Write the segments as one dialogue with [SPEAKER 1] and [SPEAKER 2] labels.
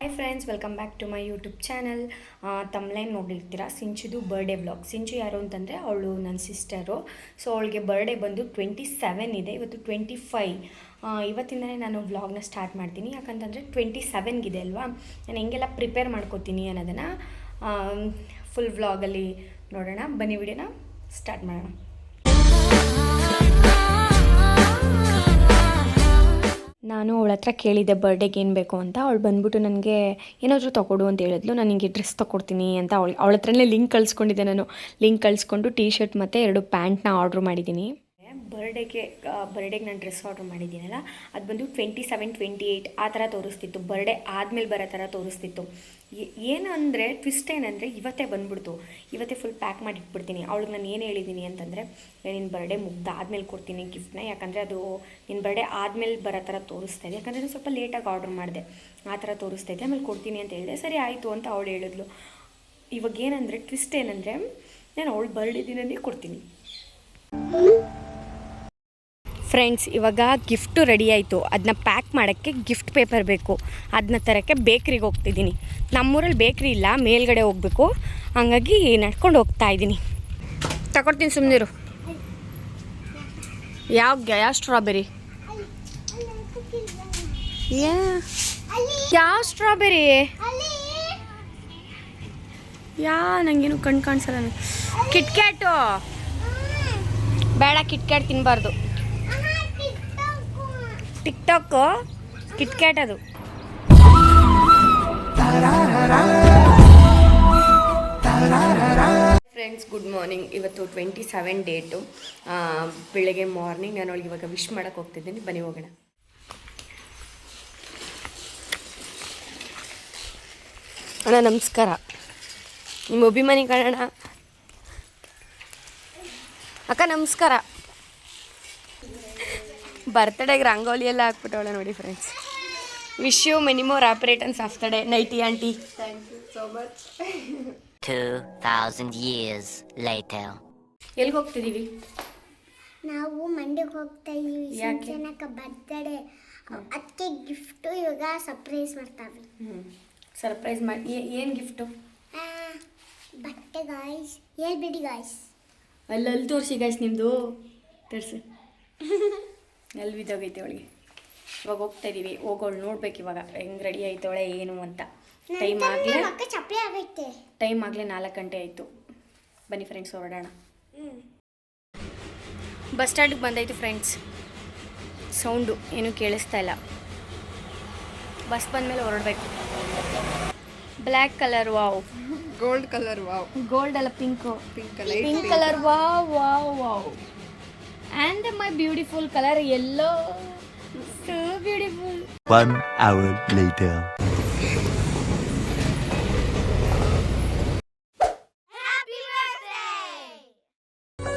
[SPEAKER 1] Hi friends, welcome back to my YouTube channel. ತಮ್ಲೈನ್ ನೋಡಿರ್ತೀರ, ಸಿಂಚುದು ಬರ್ಡೇ ವ್ಲಾಗ್. ಸಿಂಚು ಯಾರು ಅಂತಂದರೆ ಅವಳು ನನ್ನ ಸಿಸ್ಟರು. ಸೊ ಅವಳಿಗೆ ಬರ್ಡೇ ಬಂದು 27 ಇದೆ, ಇವತ್ತು 25. ಇವತ್ತಿಂದಲೇ ನಾನು ವ್ಲಾಗ್ನ ಸ್ಟಾರ್ಟ್ ಮಾಡ್ತೀನಿ. ಯಾಕಂತಂದರೆ 27ಗಿದೆ ಅಲ್ವಾ, ನಾನು ಹೆಂಗೆಲ್ಲ ಪ್ರಿಪೇರ್ ಮಾಡ್ಕೋತೀನಿ ಅನ್ನೋದನ್ನು ಫುಲ್ ವ್ಲಾಗಲ್ಲಿ ನೋಡೋಣ. ಬನ್ನಿ, ವಿಡಿಯೋನ ಸ್ಟಾರ್ಟ್ ಮಾಡೋಣ. ನಾನು ಅವಳ ಹತ್ರ ಕೇಳಿದ್ದೆ ಬರ್ಡೇಗೆ ಏನು ಬೇಕು ಅಂತ. ಅವಳು ಬಂದ್ಬಿಟ್ಟು ನನಗೆ ಏನಾದರೂ ತೊಗೊಡು ಅಂತ ಹೇಳಿದ್ಲು. ನಾನು ನಿಮಗೆ ಡ್ರೆಸ್ ತೊಗೊಡ್ತೀನಿ ಅಂತ ಅವಳ ಹತ್ರನೇ ಲಿಂಕ್ ಕಳಿಸ್ಕೊಂಡಿದ್ದೆ. ನಾನು ಲಿಂಕ್ ಕಳಿಸ್ಕೊಂಡು ಟೀ ಶರ್ಟ್ ಮತ್ತು 2 ಪ್ಯಾಂಟ್ನ ಆರ್ಡ್ರ್ ಮಾಡಿದ್ದೀನಿ. ಬರ್ಡೇಗೆ ನಾನು ಡ್ರೆಸ್ ಆರ್ಡ್ರ್ ಮಾಡಿದ್ದೀನಲ್ಲ, ಅದು ಬಂದು 27, 28 ಆ ಥರ ತೋರಿಸ್ತಿತ್ತು. ಬರ್ಡೇ ಆದಮೇಲೆ ಬರೋ ಥರ ತೋರಿಸ್ತಿತ್ತು. ಏನಂದರೆ ಟ್ವಿಸ್ಟ್ ಏನಂದರೆ ಇವತ್ತೇ ಬಂದ್ಬಿಡ್ತು. ಇವತ್ತೇ ಫುಲ್ ಪ್ಯಾಕ್ ಮಾಡಿ ಇಟ್ಬಿಡ್ತೀನಿ. ಅವಳಿಗೆ ನಾನು ಏನು ಹೇಳಿದ್ದೀನಿ ಅಂತಂದರೆ, ನಿನ್ನ ಬರ್ಡೇ ಮುಗ್ದಾದ್ಮೇಲೆ ಕೊಡ್ತೀನಿ ಗಿಫ್ಟ್ನ, ಯಾಕಂದರೆ ಅದು ನಿನ್ನ ಬರ್ಡೇ ಆದಮೇಲೆ ಬರೋ ಥರ ತೋರಿಸ್ತಾ ಇದೆ. ಯಾಕಂದರೆ ನಾನು ಸ್ವಲ್ಪ ಲೇಟಾಗಿ ಆರ್ಡ್ರ್ ಮಾಡಿದೆ, ಆ ಥರ ತೋರಿಸ್ತಾ ಇದೆ. ಆಮೇಲೆ ಕೊಡ್ತೀನಿ ಅಂತ ಹೇಳಿದೆ. ಸರಿ ಆಯಿತು ಅಂತ ಅವಳು ಹೇಳಿದ್ಲು. ಇವಾಗ ಏನಂದರೆ ಟ್ವಿಸ್ಟ್ ಏನಂದರೆ, ನಾನು ಅವಳು ಬರ್ಡೇ ದಿನನೇ ಕೊಡ್ತೀನಿ. ಫ್ರೆಂಡ್ಸ್, ಇವಾಗ ಗಿಫ್ಟು ರೆಡಿ ಆಯಿತು. ಅದನ್ನ ಪ್ಯಾಕ್ ಮಾಡೋಕ್ಕೆ ಗಿಫ್ಟ್ ಪೇಪರ್ ಬೇಕು. ಅದನ್ನ ತರೋಕ್ಕೆ ಬೇಕ್ರಿಗೆ ಹೋಗ್ತಿದ್ದೀನಿ. ನಮ್ಮೂರಲ್ಲಿ ಬೇಕ್ರಿ ಇಲ್ಲ, ಮೇಲ್ಗಡೆ ಹೋಗಬೇಕು. ಹಂಗಾಗಿ ನಡ್ಕೊಂಡು ಹೋಗ್ತಾ ಇದ್ದೀನಿ. ತಗೊಡ್ತೀನಿ, ಸುಮ್ಮನಿರು. ಯಾವ ಸ್ಟ್ರಾಬೆರಿ? ಯಾವ ಸ್ಟ್ರಾಬೆರಿ? ನನಗೇನು ಕಣ್ಣು ಕಾಣಿಸಲ್ಲ. ಕಿಟ್ಕ್ಯಾಟು ಬೇಡ, ಕಿಟ್ಕ್ಯಾಟ್ ತಿನ್ನಬಾರ್ದು. ಟಿಕ್ಟಾಕು ಕಿಟ್ಕ್ಯಾಟ್ ಅದು. Friends, good morning. ಇವತ್ತು 27 ಡೇಟು, ಬೆಳಗ್ಗೆ ಮಾರ್ನಿಂಗ್. ನಾನು ಅವಳಿಗೆ ಇವಾಗ ವಿಶ್ ಮಾಡೋಕ್ಕೆ ಹೋಗ್ತಿದ್ದೀನಿ. ಬನ್ನಿ ಹೋಗೋಣ. ಅಣ್ಣ ನಮಸ್ಕಾರ. ನಿಮ್ಮ ಅಭಿಮಾನಿ ಕಣಣ್ಣ. ಅಕ್ಕ ನಮಸ್ಕಾರ. ಬರ್ತ್ಡೇಗೆ ರಂಗೋಲಿ ಎಲ್ಲ ಹಾಕ್ಬಿಟ್ಟವಳೆ ನೋಡಿ friends. Wish you many more happy returns of the day. Nighty aunty. Thank you so much.
[SPEAKER 2] 2000 years later.
[SPEAKER 1] ಎಲ್ಲಿಗೆ ಹೋಗ್ತಿದ್ದೀವಿ
[SPEAKER 3] ನಾವು? ಮಂಡ್ಯಕ್ಕೆ ಹೋಗ್ತಾ ಇದೀವಿ. ಸಿಂಚನಕ್ಕ ಬರ್ತ್ಡೇ, ಅದಕ್ಕೆ ಗಿಫ್ಟು ಇವಾಗ ಸರ್ಪ್ರೈಸ್ ಮಾಡ್ತಾವೆ.
[SPEAKER 1] ಸರ್ಪ್ರೈಸ್ ಮಾಡಿ. ಏನು ಗಿಫ್ಟು?
[SPEAKER 3] ಬಟ್ಟೆ ಗಾಯ್ಸ್. ಹೇಳ್ಬಿಡಿ ಗಾಯ್ಸ್.
[SPEAKER 1] ಅಲ್ಲಿ ತೋರಿಸಿ ಗಾಯ್ಸ್, ನಿಮ್ಮದು ತೋರಿಸಿ. ಅಲ್ಲಿ ಬಿದ್ದೋಗೈತೆ ಅವಳಿಗೆ. ಇವಾಗ ಹೋಗ್ತಾ ಇದ್ದೀವಿ. ಹೋಗೋಳು ನೋಡ್ಬೇಕು ಇವಾಗ ಹೆಂಗೆ ರೆಡಿ ಆಯ್ತವಳೆ ಏನು ಅಂತ. ಟೈಮ್ ಆಗಲೇ 4 ಗಂಟೆ ಆಯಿತು. ಬನ್ನಿ ಫ್ರೆಂಡ್ಸ್, ಹೊರಡೋಣ. ಬಸ್ ಸ್ಟ್ಯಾಂಡಿಗೆ ಬಂದಾಯಿತು ಫ್ರೆಂಡ್ಸ್. ಸೌಂಡು ಏನೂ ಕೇಳಿಸ್ತಾ ಇಲ್ಲ. ಬಸ್ ಬಂದಮೇಲೆ ಹೊರಡಬೇಕು. Black colour wow.
[SPEAKER 4] Gold colour wow.
[SPEAKER 1] Gold ಅಲ್ಲ, pink.
[SPEAKER 4] Pink
[SPEAKER 1] colour wow wow wow. And my beautiful color yellow. So beautiful.
[SPEAKER 5] 1 hour later.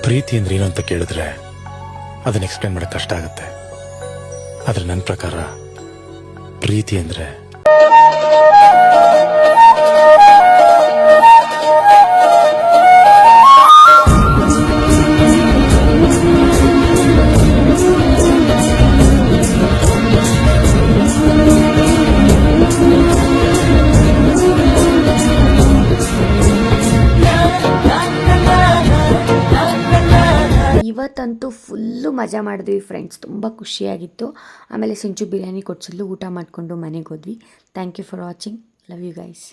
[SPEAKER 6] ಪ್ರೀತಿ ಅಂದ್ರೆ ಏನು ಅಂತ ಕೇಳಿದ್ರೆ ಅದನ್ನ ಎಕ್ಸ್ಪ್ಲೇನ್ ಮಾಡಕ್ಕೆ ಕಷ್ಟ ಆಗುತ್ತೆ. ಆದ್ರೆ ನನ್ನ ಪ್ರಕಾರ ಪ್ರೀತಿ ಅಂದ್ರೆ
[SPEAKER 1] ಇವತ್ತಂತೂ ಫುಲ್ಲು ಮಜಾ ಮಾಡಿದ್ವಿ ಫ್ರೆಂಡ್ಸ್. ತುಂಬ ಖುಷಿಯಾಗಿತ್ತು. ಆಮೇಲೆ ಸಿಂಚು ಬಿರಿಯಾನಿ ಕೊಡ್ಸಿದ್ಲು. ಊಟ ಮಾಡಿಕೊಂಡು ಮನೆಗೆ ಹೋದ್ವಿ. Thank you for watching. Love you guys.